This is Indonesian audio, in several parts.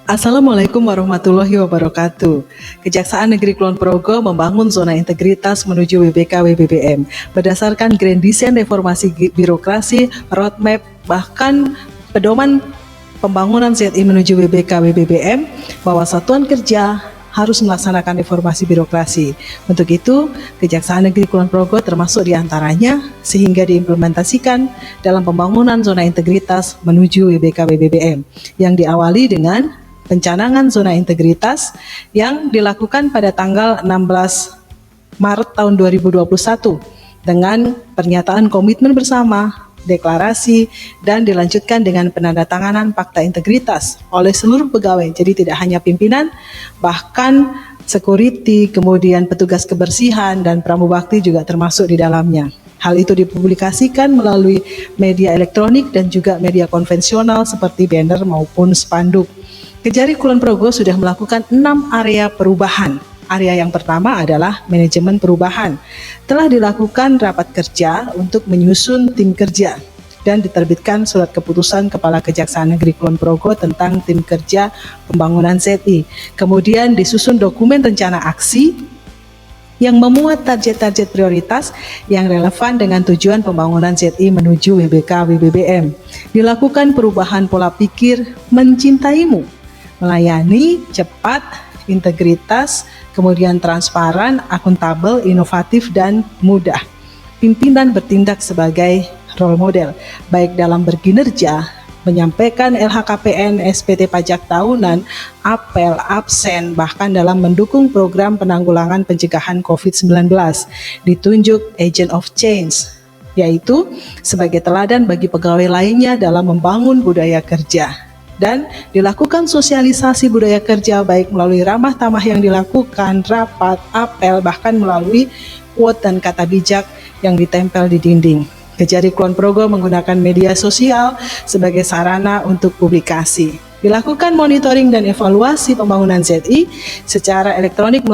Assalamualaikum warahmatullahi wabarakatuh. Kejaksaan Negeri Kulon Progo membangun zona integritas menuju WBK WBBM berdasarkan Grand Design Reformasi Birokrasi, Roadmap, bahkan pedoman pembangunan ZI menuju WBK WBBM bahwa satuan kerja harus melaksanakan reformasi birokrasi. Untuk itu, Kejaksaan Negeri Kulon Progo termasuk diantaranya sehingga diimplementasikan dalam pembangunan zona integritas menuju WBK WBBM yang diawali dengan pencanangan zona integritas yang dilakukan pada tanggal 16 Maret tahun 2021 dengan pernyataan komitmen bersama, deklarasi, dan dilanjutkan dengan penandatanganan fakta integritas oleh seluruh pegawai. Jadi tidak hanya pimpinan, bahkan security, kemudian petugas kebersihan, dan pramubakti juga termasuk di dalamnya. Hal itu dipublikasikan melalui media elektronik dan juga media konvensional seperti banner maupun spanduk. Kejari Kulon Progo sudah melakukan 6 area perubahan. Area yang pertama adalah manajemen perubahan. Telah dilakukan rapat kerja untuk menyusun tim kerja dan diterbitkan surat keputusan Kepala Kejaksaan Negeri Kulon Progo tentang tim kerja pembangunan ZI. Kemudian disusun dokumen rencana aksi yang memuat target-target prioritas yang relevan dengan tujuan pembangunan ZI menuju WBK WBBM. Dilakukan perubahan pola pikir mencintaimu, melayani, cepat, integritas, kemudian transparan, akuntabel, inovatif, dan mudah. Pimpinan bertindak sebagai role model, baik dalam berkinerja, menyampaikan LHKPN, SPT pajak tahunan, apel, absen, bahkan dalam mendukung program penanggulangan pencegahan COVID-19. Ditunjuk agent of change, yaitu sebagai teladan bagi pegawai lainnya dalam membangun budaya kerja. Dan dilakukan sosialisasi budaya kerja baik melalui ramah tamah yang dilakukan, rapat, apel, bahkan melalui quote dan kata bijak yang ditempel di dinding. Kejari Kulon Progo menggunakan media sosial sebagai sarana untuk publikasi. Dilakukan monitoring dan evaluasi pembangunan ZI secara elektronik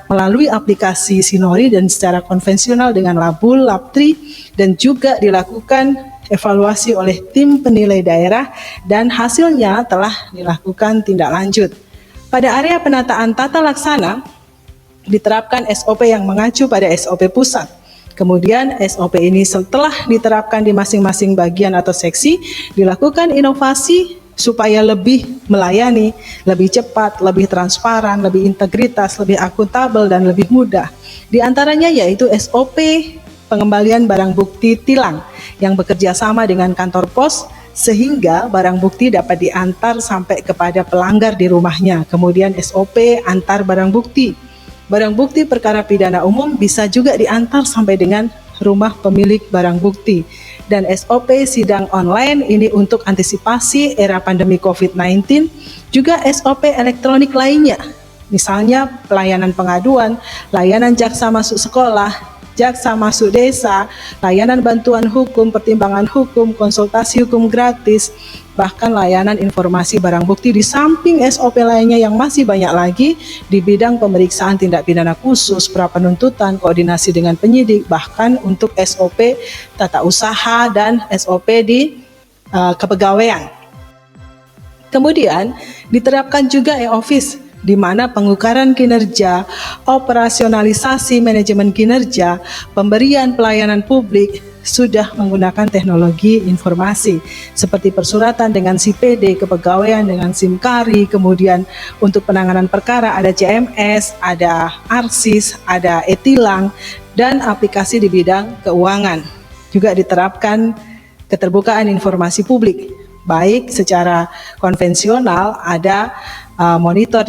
melalui aplikasi Sinori dan secara konvensional dengan Labul, Labtri, dan juga dilakukan evaluasi oleh tim penilai daerah dan hasilnya telah dilakukan tindak lanjut. Pada area penataan tata laksana diterapkan SOP yang mengacu pada SOP pusat. Kemudian SOP ini setelah diterapkan di masing-masing bagian atau seksi dilakukan inovasi supaya lebih melayani, lebih cepat, lebih transparan, lebih integritas, lebih akuntabel, dan lebih mudah. Di antaranya yaitu SOP pengembalian barang bukti tilang yang bekerja sama dengan kantor pos sehingga barang bukti dapat diantar sampai kepada pelanggar di rumahnya. Kemudian SOP antar barang bukti. Barang bukti perkara pidana umum bisa juga diantar sampai dengan rumah pemilik barang bukti. Dan SOP sidang online ini untuk antisipasi era pandemi COVID-19, juga SOP elektronik lainnya. Misalnya pelayanan pengaduan, layanan jaksa masuk sekolah, jaksa masuk desa, layanan bantuan hukum, pertimbangan hukum, konsultasi hukum gratis, bahkan layanan informasi barang bukti di samping SOP lainnya yang masih banyak lagi di bidang pemeriksaan tindak pidana khusus, prapenuntutan, koordinasi dengan penyidik, bahkan untuk SOP tata usaha dan SOP di kepegawaian. Kemudian diterapkan juga e-office, di mana pengukaran kinerja, operasionalisasi manajemen kinerja, pemberian pelayanan publik sudah menggunakan teknologi informasi seperti persuratan dengan SIPD, kepegawaian dengan SIMKARI, kemudian untuk penanganan perkara ada CMS, ada ARSIS, ada e-tilang, dan aplikasi di bidang keuangan. Juga diterapkan keterbukaan informasi publik, baik secara konvensional ada monitor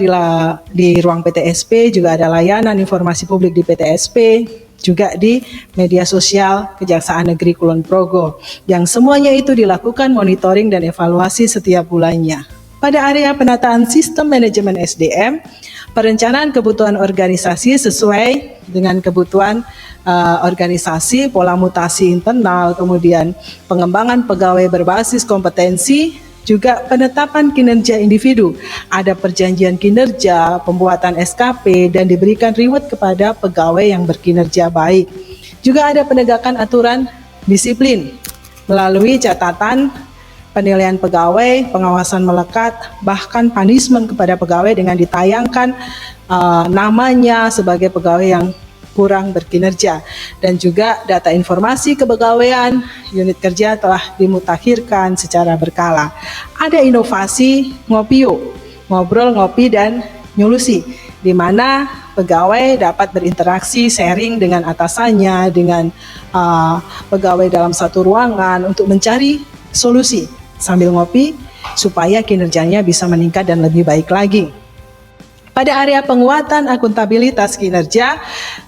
di ruang PTSP, juga ada layanan informasi publik di PTSP, juga di media sosial Kejaksaan Negeri Kulon Progo, yang semuanya itu dilakukan monitoring dan evaluasi setiap bulannya. Pada area penataan sistem manajemen SDM, perencanaan kebutuhan organisasi sesuai dengan kebutuhan organisasi, pola mutasi internal, kemudian pengembangan pegawai berbasis kompetensi, juga penetapan kinerja individu, ada perjanjian kinerja, pembuatan SKP, dan diberikan reward kepada pegawai yang berkinerja baik. Juga ada penegakan aturan disiplin melalui catatan penilaian pegawai, pengawasan melekat, bahkan punishment kepada pegawai dengan ditayangkan namanya sebagai pegawai yang kurang berkinerja, dan juga data informasi kepegawaian unit kerja telah dimutakhirkan secara berkala. Ada inovasi Ngopio, ngobrol, ngopi, dan nyolusi, di mana pegawai dapat berinteraksi, sharing dengan atasannya, dengan pegawai dalam satu ruangan untuk mencari solusi sambil ngopi supaya kinerjanya bisa meningkat dan lebih baik lagi. Pada area penguatan akuntabilitas kinerja,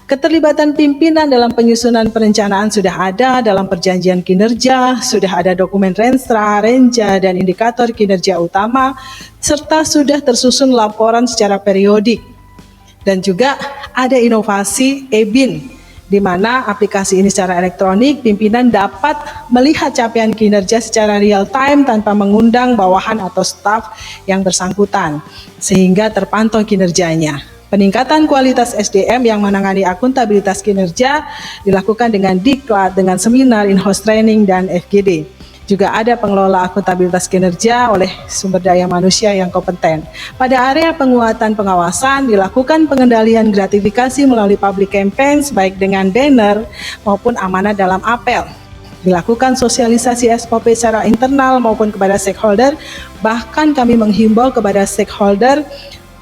keterlibatan pimpinan dalam penyusunan perencanaan sudah ada dalam perjanjian kinerja, sudah ada dokumen renstra, renja, dan indikator kinerja utama, serta sudah tersusun laporan secara periodik. Dan juga ada inovasi e-bin, di mana aplikasi ini secara elektronik, pimpinan dapat melihat capaian kinerja secara real time tanpa mengundang bawahan atau staf yang bersangkutan, sehingga terpantau kinerjanya. Peningkatan kualitas SDM yang menangani akuntabilitas kinerja dilakukan dengan diklat, dengan seminar, in-house training, dan FGD. Juga ada pengelola akuntabilitas kinerja oleh sumber daya manusia yang kompeten. Pada area penguatan pengawasan dilakukan pengendalian gratifikasi melalui public campaigns baik dengan banner maupun amanah dalam apel. Dilakukan sosialisasi SOP secara internal maupun kepada stakeholder. Bahkan kami menghimbau kepada stakeholder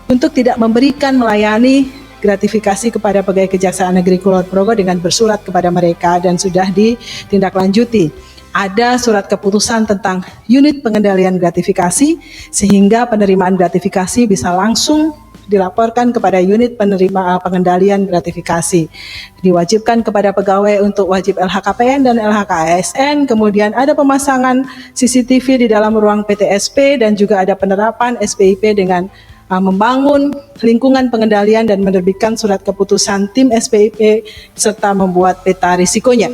untuk tidak memberikan melayani gratifikasi kepada pegawai Kejaksaan Negeri Kulon Progo dengan bersurat kepada mereka, dan sudah ditindaklanjuti. Ada surat keputusan tentang unit pengendalian gratifikasi, sehingga penerimaan gratifikasi bisa langsung dilaporkan kepada unit penerima pengendalian gratifikasi. Diwajibkan kepada pegawai untuk wajib LHKPN dan LHKASN, kemudian ada pemasangan CCTV di dalam ruang PTSP, dan juga ada penerapan SPIP dengan membangun lingkungan pengendalian dan menerbitkan surat keputusan tim SPIP serta membuat peta risikonya.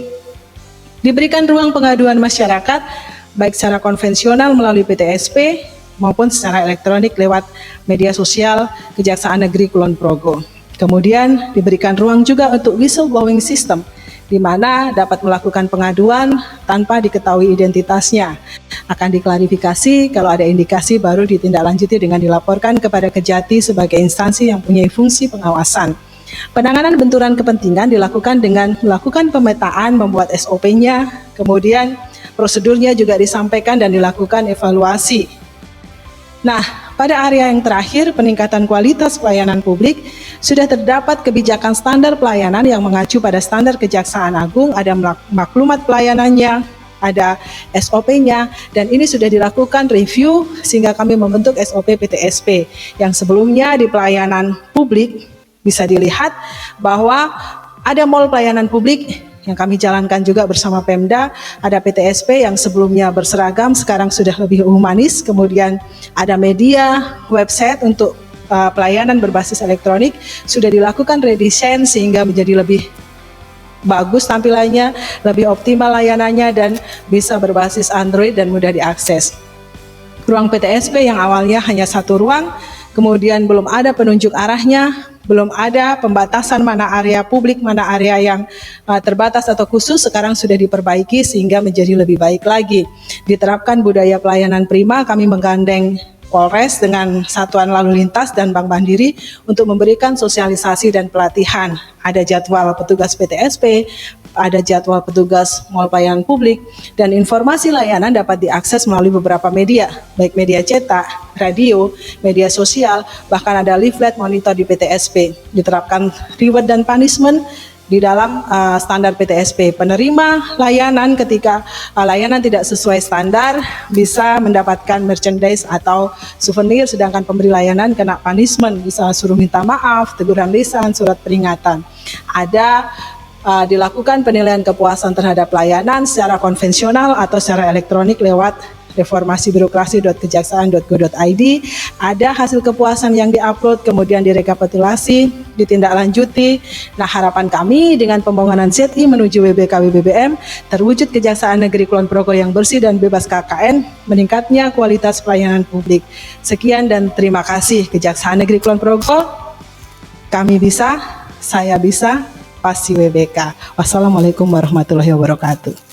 Diberikan ruang pengaduan masyarakat baik secara konvensional melalui PTSP maupun secara elektronik lewat media sosial Kejaksaan Negeri Kulon Progo. Kemudian diberikan ruang juga untuk whistleblowing system, di mana dapat melakukan pengaduan tanpa diketahui identitasnya. Akan diklarifikasi, kalau ada indikasi baru ditindaklanjuti dengan dilaporkan kepada Kejati sebagai instansi yang punya fungsi pengawasan. Penanganan benturan kepentingan dilakukan dengan melakukan pemetaan, membuat SOP-nya, kemudian prosedurnya juga disampaikan dan dilakukan evaluasi. Nah, pada area yang terakhir, peningkatan kualitas pelayanan publik, sudah terdapat kebijakan standar pelayanan yang mengacu pada standar Kejaksaan Agung, ada maklumat pelayanannya, ada SOP-nya, dan ini sudah dilakukan review sehingga kami membentuk SOP PTSP yang sebelumnya di pelayanan publik. Bisa dilihat bahwa ada mall pelayanan publik yang kami jalankan juga bersama Pemda, ada PTSP yang sebelumnya berseragam, sekarang sudah lebih humanis, kemudian ada media, website untuk pelayanan berbasis elektronik, sudah dilakukan redesign sehingga menjadi lebih bagus tampilannya, lebih optimal layanannya, dan bisa berbasis Android dan mudah diakses. Ruang PTSP yang awalnya hanya satu ruang, kemudian belum ada penunjuk arahnya, belum ada pembatasan mana area publik, mana area yang terbatas atau khusus, sekarang sudah diperbaiki sehingga menjadi lebih baik lagi. Diterapkan budaya pelayanan prima, kami menggandeng Polres dengan Satuan Lalu Lintas dan Bank Mandiri untuk memberikan sosialisasi dan pelatihan. Ada jadwal petugas PTSP, ada jadwal petugas mall pelayanan publik, dan informasi layanan dapat diakses melalui beberapa media, baik media cetak, radio, media sosial, bahkan ada leaflet monitor di PTSP. Diterapkan reward dan punishment di dalam standar PTSP. Penerima layanan ketika layanan tidak sesuai standar bisa mendapatkan merchandise atau souvenir, sedangkan pemberi layanan kena punishment, bisa suruh minta maaf, teguran lisan, surat peringatan. Ada dilakukan penilaian kepuasan terhadap layanan secara konvensional atau secara elektronik lewat reformasibirokrasi.kejaksaan.go.id. Ada hasil kepuasan yang diupload, kemudian direkapitulasi, ditindaklanjuti. Nah, harapan kami dengan pembangunan ZI menuju WBK WBBM, terwujud Kejaksaan Negeri Kulon Progo yang bersih dan bebas KKN, meningkatnya kualitas pelayanan publik. Sekian dan terima kasih. Kejaksaan Negeri Kulon Progo, kami bisa, saya bisa, pasti WBK. Wassalamualaikum warahmatullahi wabarakatuh.